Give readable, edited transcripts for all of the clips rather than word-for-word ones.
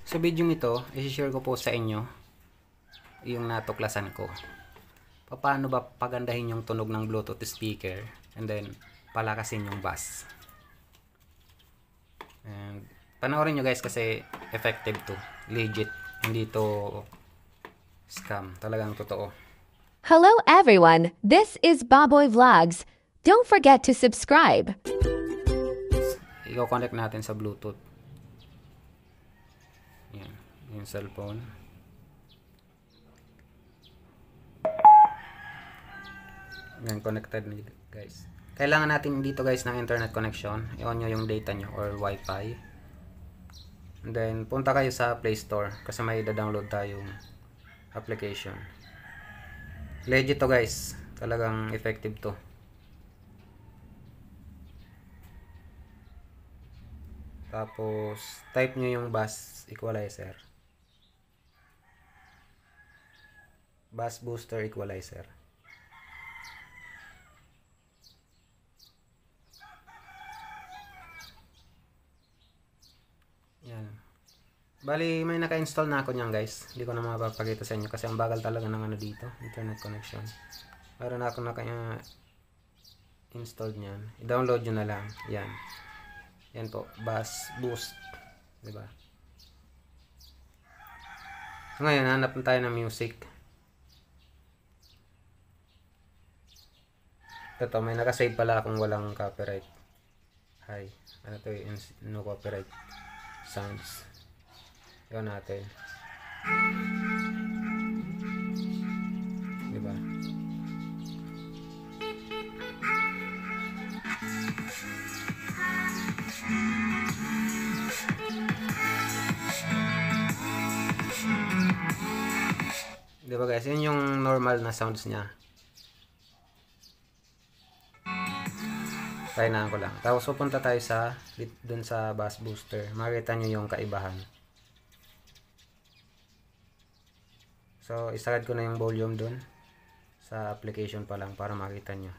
Sa video ito, i-share ko po sa inyo yung natuklasan ko. Paano ba pagandahin yung tunog ng Bluetooth speaker and then palakasin yung bass. And panoorin nyo guys kasi effective to. Legit. Hindi to scam. Talagang totoo. Hello everyone, this is Baboy Vlogs. Don't forget to subscribe. I-connect natin sa Bluetooth. Yan, yung cellphone. Yan, connected guys. Kailangan natin dito guys ng internet connection. I-on nyo yung data nyo or wifi. And then, punta kayo sa Play Store kasi may da-download tayong application. Legit to guys. Talagang effective to. Tapos, type nyo yung bass equalizer. Bass booster equalizer. Yan. Bali, may naka-install na ako niyan guys. Hindi ko na mapapakita sa inyo kasi ang bagal talaga ng ano dito. Internet connection. Meron na ako naka-install niyan. I-download nyo na lang. Yan. Yan po, bass boost, 'di ba? So ngayon, hanap na tayo ng music. Ito, may naka-save pala akong walang copyright. Hi, ano to yung no copyright sounds. Yun natin. 'Di ba? Diba guys, yun yung normal na sounds niya. Kainaan ko lang. Tapos pupunta tayo sa dun sa bass booster. Makita nyo yung kaibahan. So, isagad ko na yung volume dun sa application pa lang para makita nyo.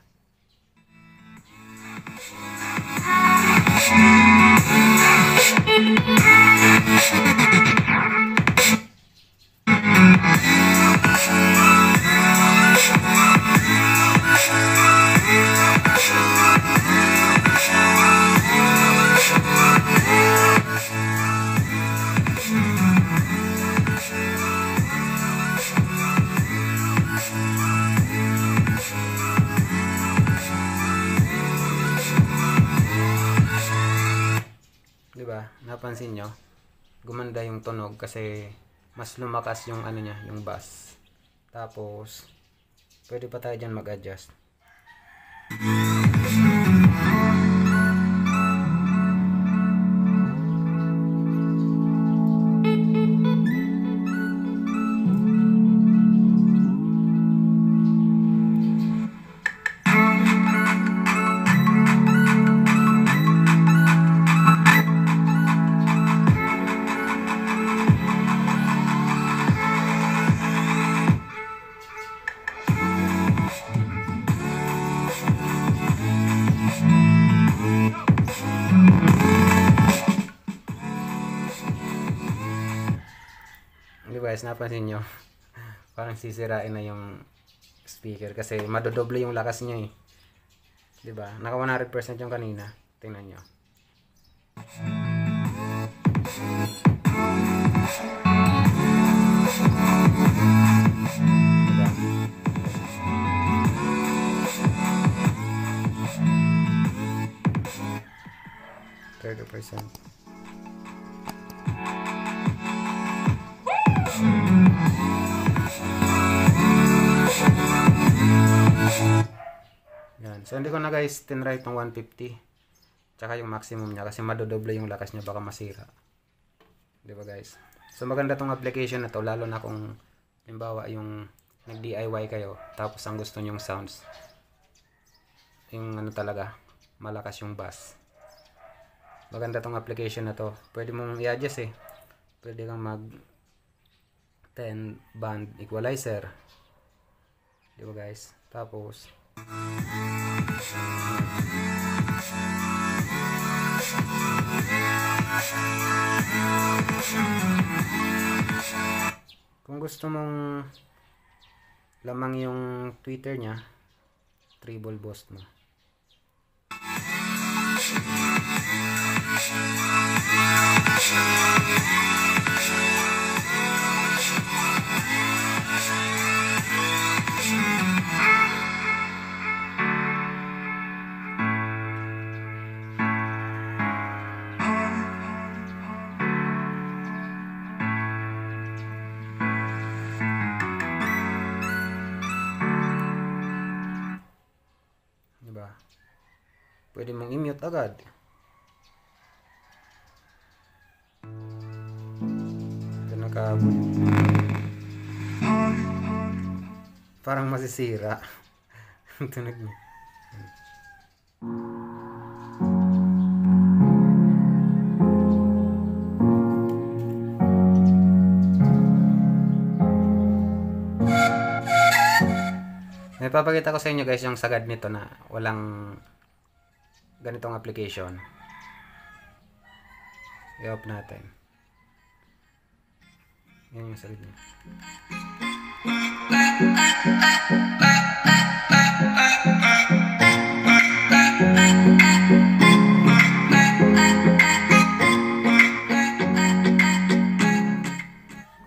Diba? Napansin nyo? Gumanda yung tunog kasi mas lumakas yung ano niya, yung bass. Tapos, pwede pa tayo dyan mag-adjust. Guys, napansin nyo parang sisirain na yung speaker kasi madodoble yung lakas niya eh, diba? Naka 100% yung kanina. Tingnan nyo. Diba? 30%. Yan. So, hindi ko na guys tinry itong 150. Tsaka yung maximum niya kasi madodoble yung lakas niya, baka masira. Diba guys? So, maganda tong application na to, lalo na kung halimbawa yung nag-DIY kayo, tapos ang gusto nyong sounds yung ano talaga, malakas yung bass. Maganda tong application na to. Pwede mong i-adjust eh. Pwede kang mag 10 band equalizer. Diba guys? Tapos Kung gusto mong lamang yung Twitter niya, treble boost mo. Diba? Pwede mong i-mute agad. Ito parang masisira. Tunog niya. May papakita ko sa inyo guys yung sagad nito na walang ganitong application. I-off natin. Yan yung sagad niya.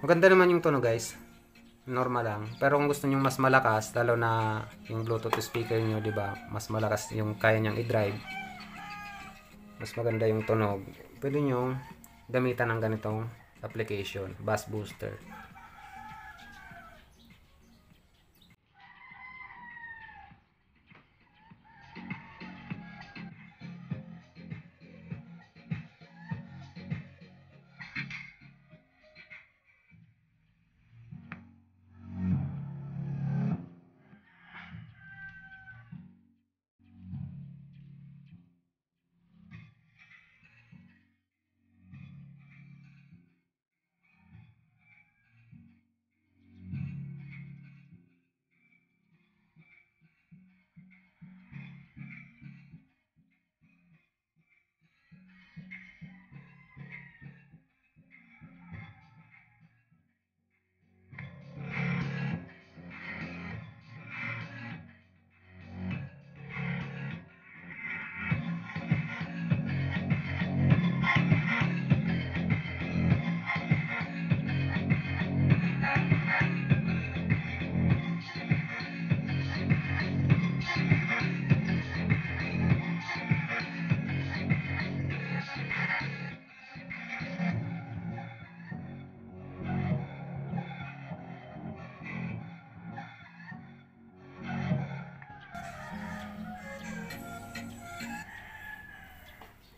Maganda naman yung tunog guys. Normal lang. Pero kung gusto niyo mas malakas, lalo na yung Bluetooth speaker niyo, 'di ba? Mas malakas yung kaya niyang i-drive. Mas maganda yung tunog. Pwede niyo gamitan ng ganitong application, Bass Booster.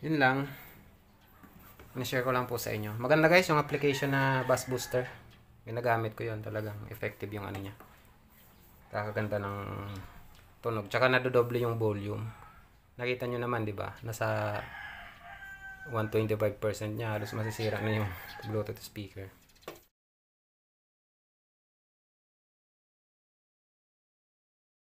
Yun lang. Na-share ko lang po sa inyo. Maganda guys yung application na Bass Booster. Ginagamit ko yun. Talagang effective yung ano niya. Kakaganda ng tunog. Tsaka nadodoble yung volume. Nakita nyo naman, di ba? Nasa 125% niya. Halos masisira na yung Bluetooth speaker.